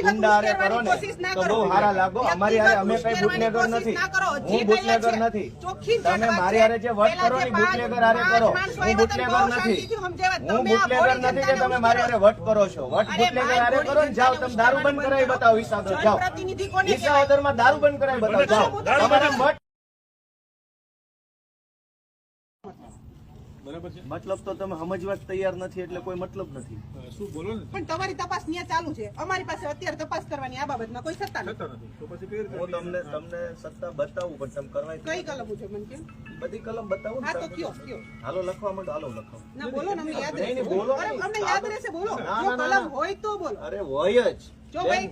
ગુંડા કરો ને તો બહુ સારા લાગો. અમારી હારે અમે કઈ બુટલેગર નથી, હું બુટલેગર નથી. તમે મારી હારે જે વટ કરો ને બુટલેગર હારે કરો. હું બુટલેગર નથી, હું બુટલેગર નથી કે તમે મારી હારે વટ કરો છો. વટ બુટલેગર હારે કરો ને જાઓ તમે દારૂ બંધ કરાવી બતાવો. વિસાવદર જાઓ, વિસાવદર માં દારૂ બંધ કરાવી બતાવો. જાઓ તમારા વટ. મતલબ તો તમે સમજવા તૈયાર નથી એટલે કોઈ મતલબ નથી. શું બોલો ને? પણ તમારી તપાસ ન્યા ચાલુ છે, અમારી પાસે અત્યારે તપાસ કરવાની આ બાબતમાં કોઈ સત્તા નથી. તો પછી કેવી રીતે? હું તમને સત્તા બતાવું પણ તમે કરવા કઈ કલમ છે મને કેમ? બધી કલમ બતાવું ને. હા તો કયો કયો. હાલો લખવા માંડો, હાલો લખો. ના બોલો ને, અમને યાદ નહીં, રહેશે. બોલો. અરે અમને યાદ રહેશે, બોલો. ના, જો ના, કલમ હોય તો બોલો. અરે હોય જ. જો ભાઈ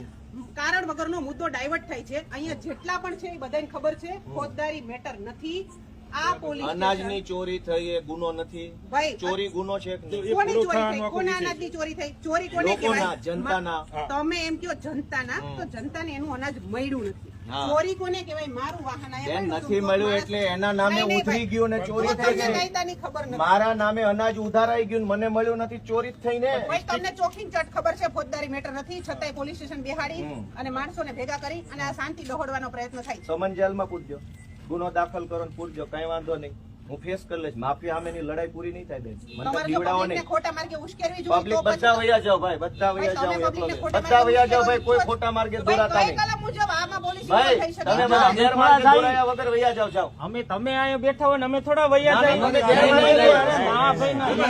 કારણ વગરનો મુદ્દો ડાયવર્ટ થાય છે. અહીંયા જેટલા પણ છે એ બધાને ખબર છે ફોજદારી મેટર નથી. આ પોલીસ અનાજની ચોરી થઈ એ ગુનો નથી. ભાઈ ચોરી ગુનો છે. કોની ચોરી થઈ? કોના અનાજની ચોરી થઈ? ચોરી કોને લોકોના, કહેવાય? જનતાના. તમે એમ કહો જનતાના, તો જનતાને એનું અનાજ મળ્યું નથી. હા. ચોરી કોને કહેવાય? મારું વાહન આયા બેન મળ્યું નથી હતું. મળ્યું એટલે એના નામે નહીં, નહીં, ઉતરી ભાઈ. ગયું ને ચોરી થઈ તમને ગઈ. કાયદાની ખબર નથી. મારા નામે અનાજ ઉધારાઈ ગયું ને મને મળ્યું નથી, ચોરી જ થઈ ને. ભાઈ તમને ચોખી ચટ ખબર છે ફોજદારી મેટર નથી, છતાંય પોલીસ સ્ટેશન બેહાડી અને માણસોને ભેગા કરી અને આ શાંતિ દોહડવાનો પ્રયત્ન થાય છે. સમન જેલમાં પૂરજો, ગુનો દાખલ કરો ને પૂરજો, કઈ વાંધો નહીં. હું ફેસ કરી લઈશ. માફિયા સામેની લડાઈ પૂરી નહીં થાય બેન. મને તો તમારે જો બીવડાવો પબ્લિકને નહીં. ખોટા માર્ગે ઉશ્કેરવી જોઈએ પબ્લિક તો પછી બધા વયા જાઓ ભાઈ, બધા વયા જાઓ. તમે એકલો પબ્લિકને નહીં. ખોટા બધા માર્ગે વયા જાઓ ભાઈ, કોઈ ઉશ્કેરવી ખોટા માર્ગે ભાઈ, દોરાતા કઈ નહીં. કલમ મુજબ આમાં પોલીસ ભાઈ થઈ શકે? તમે બધા ગેરમાર્ગે દોરાયા વગર વયા જાઓ. જાઓ અમે તમે અહીંયા બેઠા હોય ને અમે થોડા વૈયા ના, જઈએ. અમે જેલમાં નહીં અરે જઈએ. ના ભાઈ ના, અમે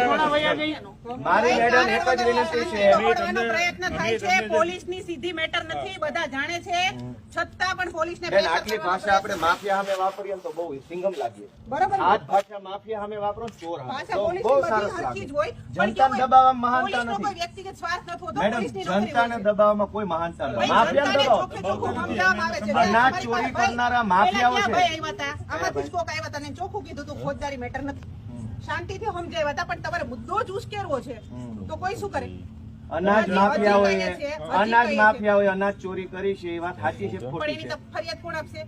થોડા વૈયા જઈએ. મારી મેડમ એક જ વિનંતી છે. દોહડવાનો પ્રયત્ન થાય છે. પોલીસની સીધી મેટર નથી, બધા જાણે છે, છતાં પણ પોલીસને બેન pressure આટલી કરવાનો ભાષા આપણે પ્રયત્ન માફિયા સામે વાપરીએ ને તો બહુ સિંગમ લાગીએ. બરોબર ને? આ જ ભાષા માફિયા સામે વાપરો ને ચોર સામે ભાષા તો પોલીસની બહુ બધી સરસ હરખી જ લાગે. હોય. પણ જનતાને કેવું હોય? દબાવવામાં મહાનતા પોલીસનો કોઈ નથી. વ્યક્તિગત સ્વાર્થ નથી હોતો, મેડમ પોલીસની નોકરી જનતાને હોય છે. દબાવવામાં કોઈ મહાનતા નથી. ભાઈ, માફિયાને જનતાને દબાવો. ચોખ્ખે ચોખ્ખું સમજાવવામાં આવે છે. અનાજ ભાઈ, ચોરી ભાઈ, કરનારા પહેલા માફિયાઓ ક્યાં છે. ભાઈ આવ્યા હતા? આમાંથી જ કોક આવ્યા હતા ને ચોખ્ખું કીધું હતું ફોજદારી મેટર નથી. શાંતિથી સમજાવ્યા હતા, પણ તમારે મુદ્દો જ ઉશ્કેરવો છે તો કોઈ શું કરે? અનાજ હજી માફિયાઓએ કહીએ છીએ, હજી અનાજ કહીએ માફિયાઓએ અનાજ ચોરી કરી છે એ વાત સાચી છે, પણ ખોટી એની છે. તો ફરિયાદ કોણ આપશે?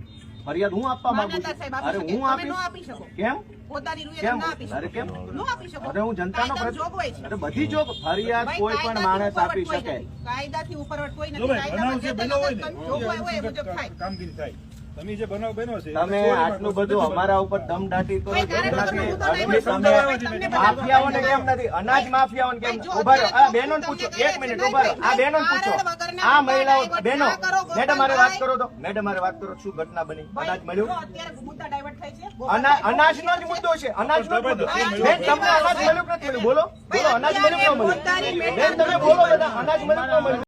ફરિયાદ હું આપવા માંગુ મામલતદાર છું. સાહેબ અરે આપી શકે. હું તમે ન આપીશ. આપી શકો. કેમ પોતાની રૂએ કેમ? ના આપી શકો. અરે કેમ? ન આપી શકો. અરે હું જનતાનો કાયદામાં જોગવાઈ છે. અરે બધી જો ફરિયાદ ભાઈ, કોઈ પણ માણસ આપી કાયદાથી શકે. કાયદાથી ઉપરવટ કોઈ જો નથી. ભાઈ, બનાવ જે બન્યો હોય ને, જોગવાઈ હોય એ મુજબ થાય. કામગીરી થાય. તમે જે બનાવ બન્યો છે તમે આટલું બધું અમારા ઉપર દમદાટી કરો ભાઈ, કેમ કારણ નથી? વગરનો મુદ્દો હજી નહીં તમે સમજાવવા તમને બધા માફિયાઓને કેમ નથી? અનાજ માફિયાઓને કેમ? ભાઈ, જો ઉભા રહો. આ અત્યારે બહેનોને પૂછો, તમને એક કહે મિનિટ છે, ઉભા રહો. નહીં, આ બહેનોને કારણ પૂછો. વગરના આ મુદ્દા મહિલાઓ, ડાયવર્ટ બહેનો, ના કરો, મેડમ મારે વાત ગોપાલભાઈ. કરો તો. મેડમ મારે વાત કરો, શું ઘટના બની? ભાઈ, અનાજ મળ્યું? જો અત્યારે મુદ્દા ડાયવર્ટ થાય છે. અનાજનો જ મુદ્દો છે. અનાજનો જ મુદ્દો. ભાઈ, બેન તમને અનાજ મળ્યું કે નથી મળ્યું? બોલો બોલો, અનાજ મળ્યું કે ન મળ્યું? બેન તમે બોલો બધા, અનાજ મળ્યું કે ન મળ્યું?